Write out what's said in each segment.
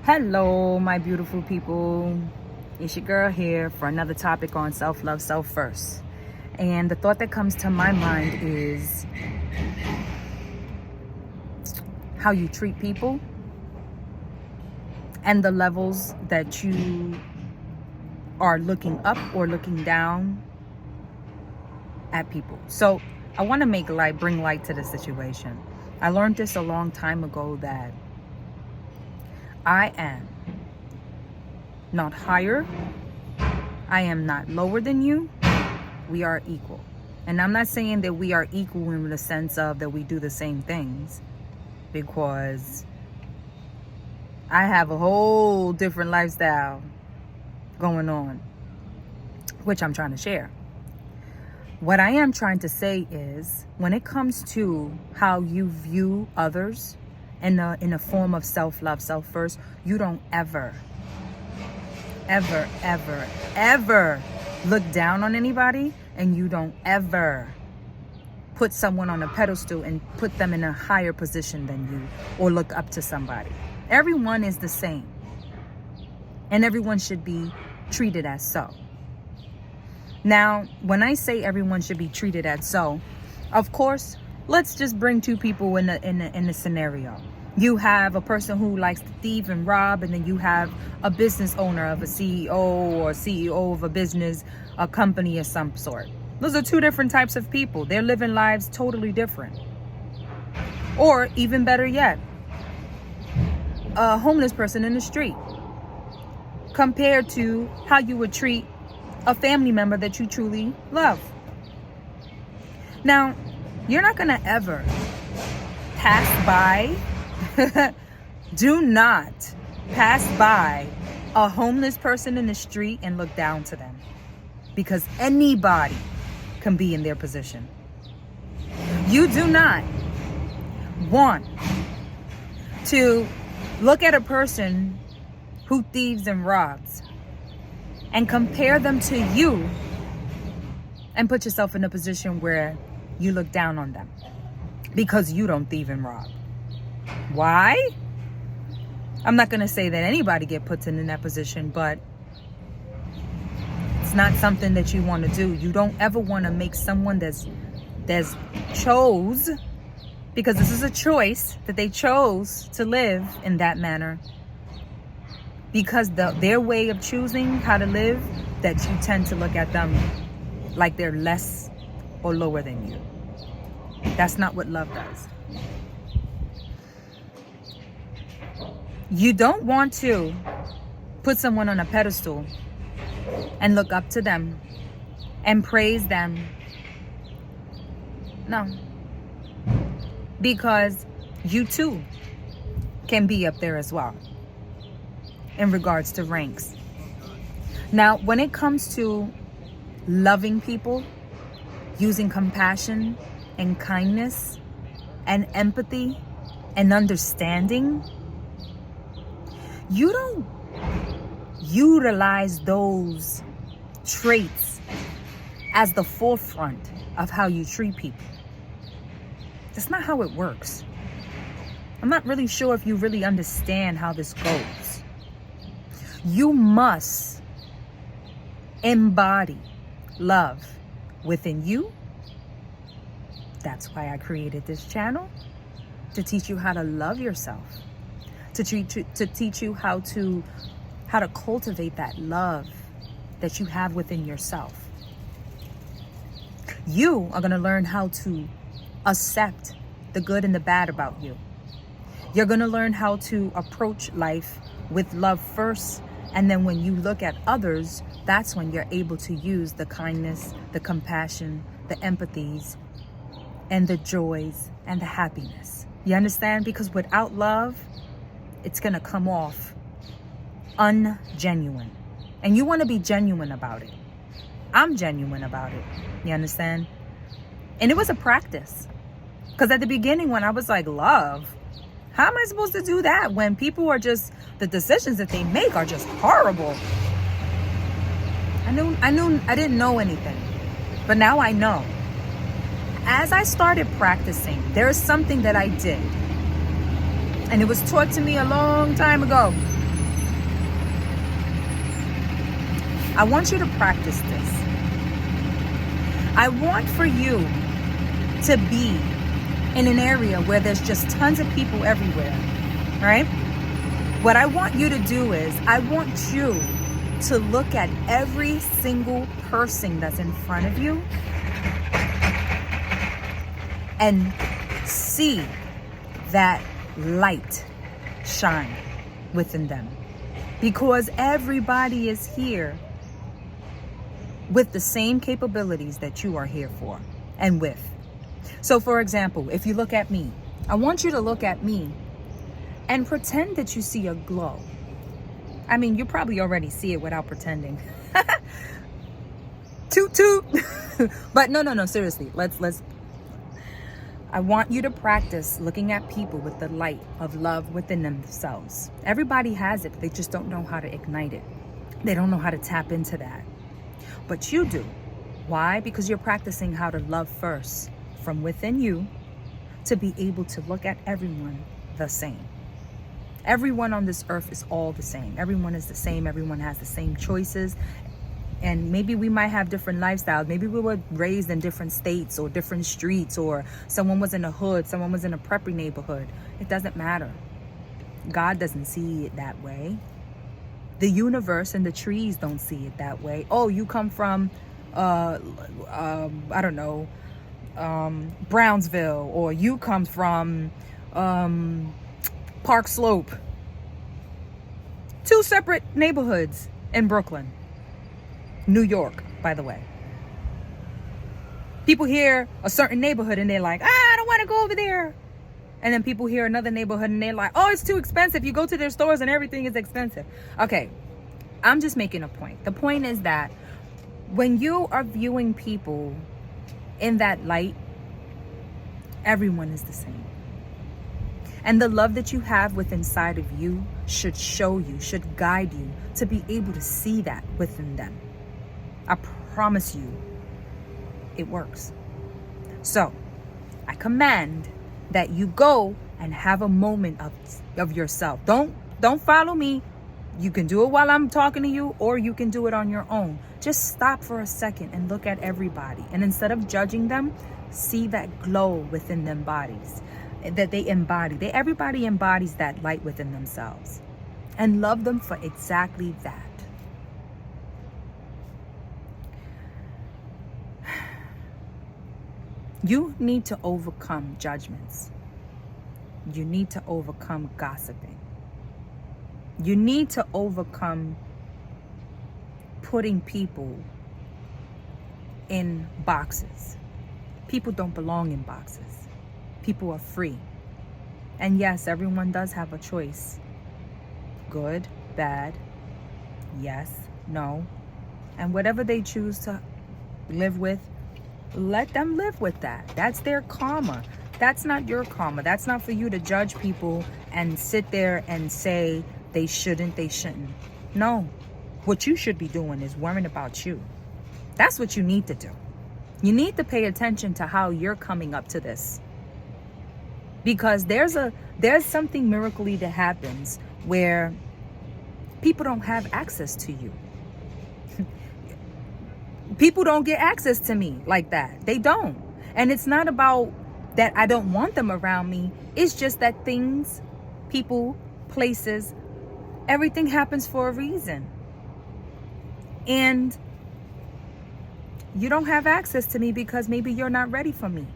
Hello, my beautiful people. It's your girl here for another topic on self-love, self-first. And the thought that comes to my mind is how you treat people and the levels that you are looking up or looking down at people. So I want to bring light to the situation. I learned this a long time ago that I am not higher. I am not lower than you. We are equal. And I'm not saying that we are equal in the sense of that we do the same things, because I have a whole different lifestyle going on, which I'm trying to share. What I am trying to say is, when it comes to how you view others in a form of self-love, self-first, you don't ever look down on anybody, and you don't ever put someone on a pedestal and put them in a higher position than you, or look up to somebody. Everyone is the same, and everyone should be treated as so. Now, when I say everyone should be treated as so, of course, let's just bring two people in a scenario. You have a person who likes to thieve and rob, and then you have a business owner of a CEO of a business, a company of some sort. Those are two different types of people. They're living lives totally different. Or even better yet, a homeless person in the street, compared to how you would treat a family member that you truly love. Now, you're not going to ever pass by, do not pass by a homeless person in the street and look down to them, because anybody can be in their position. You do not want to look at a person who thieves and robs and compare them to you and put yourself in a position where you look down on them because you don't thieve and rob. Why? I'm not going to say that anybody get put in that position, but it's not something that you want to do. You don't ever want to make someone that's chose, because this is a choice that they chose to live in that manner, because their way of choosing how to live, that you tend to look at them like they're less or lower than you. That's not what love does. You don't want to put someone on a pedestal and look up to them and praise them. No. Because you too can be up there as well in regards to ranks. Now, when it comes to loving people, using compassion and kindness and empathy and understanding, you don't utilize those traits as the forefront of how you treat people. That's not how it works. I'm not really sure if you really understand how this goes. You must embody love within you. That's why I created this channel, to teach you how to love yourself, to teach you how to cultivate that love that you have within yourself. You are going to learn how to accept the good and the bad about you. You're going to learn how to approach life with love first, and then when you look at others, that's when you're able to use the kindness, the compassion, the empathies, and the joys and the happiness. You understand? Because without love, it's going to come off ungenuine. And you want to be genuine about it. I'm genuine about it. You understand? And it was a practice. Because at the beginning, when I was like, love, how am I supposed to do that when people are just, the decisions that they make are just horrible? I didn't know anything. But now I know. As I started practicing, there is something that I did. And it was taught to me a long time ago. I want you to practice this. I want for you to be in an area where there's just tons of people everywhere, right? What I want you to do is, I want you to look at every single person that's in front of you and see that light shine within them. Because everybody is here with the same capabilities that you are here for and with. So for example, if you look at me, I want you to look at me and pretend that you see a glow. I mean, you probably already see it without pretending. Toot toot. But no, seriously. Let's I want you to practice looking at people with the light of love within themselves. Everybody has it, but they just don't know how to ignite it. They don't know how to tap into that. But you do. Why? Because you're practicing how to love first from within you to be able to look at everyone the same. Everyone on this earth is all the same. Everyone is the same. Everyone has the same choices. And maybe we might have different lifestyles. Maybe we were raised in different states or different streets, or someone was in a hood, someone was in a preppy neighborhood. It doesn't matter. God doesn't see it that way. The universe and the trees don't see it that way. Oh, you come from, I don't know, Brownsville, or you come from Park Slope. Two separate neighborhoods in Brooklyn. New York, by the way. People hear a certain neighborhood and they're like, I don't want to go over there. And then people hear another neighborhood and they're like, oh, it's too expensive. You go to their stores and everything is expensive. Okay, I'm just making a point. The point is that when you are viewing people in that light, everyone is the same. And the love that you have within inside of you should show you, should guide you to be able to see that within them. I promise you, it works. So, I command that you go and have a moment of yourself. Don't follow me. You can do it while I'm talking to you, or you can do it on your own. Just stop for a second and look at everybody. And instead of judging them, see that glow within them bodies that they embody. Everybody embodies that light within themselves. And love them for exactly that. You need to overcome judgments. You need to overcome gossiping. You need to overcome putting people in boxes. People don't belong in boxes. People are free. And yes, everyone does have a choice. Good, bad, yes, no. And whatever they choose to live with, let them live with that. That's their karma. That's not your karma. That's not for you to judge people and sit there and say they shouldn't. No. What you should be doing is worrying about you. That's what you need to do. You need to pay attention to how you're coming up to this. Because there's something miraculously that happens where people don't have access to you. People don't get access to me like that. They don't. And it's not about that I don't want them around me. It's just that things, people, places, everything happens for a reason. And you don't have access to me because maybe you're not ready for me.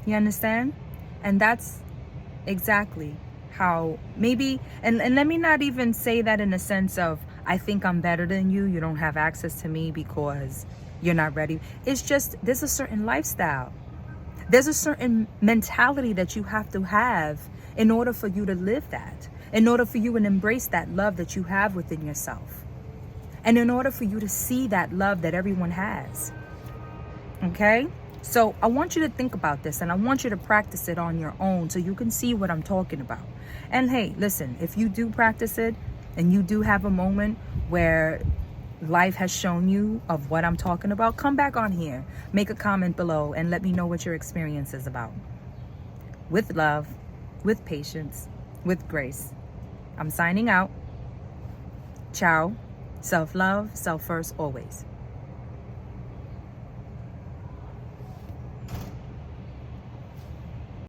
You understand? And that's exactly how maybe, and let me not even say that in a sense of, I think I'm better than you. You don't have access to me because you're not ready. It's just, there's a certain lifestyle. There's a certain mentality that you have to have in order for you to live that. In order for you to embrace that love that you have within yourself. And in order for you to see that love that everyone has. Okay? So I want you to think about this, and I want you to practice it on your own so you can see what I'm talking about. And hey, listen, if you do practice it and you do have a moment where life has shown you of what I'm talking about, come back on here, make a comment below, and let me know what your experience is about. With love, with patience, with grace. I'm signing out. Ciao. Self-love, self first, always.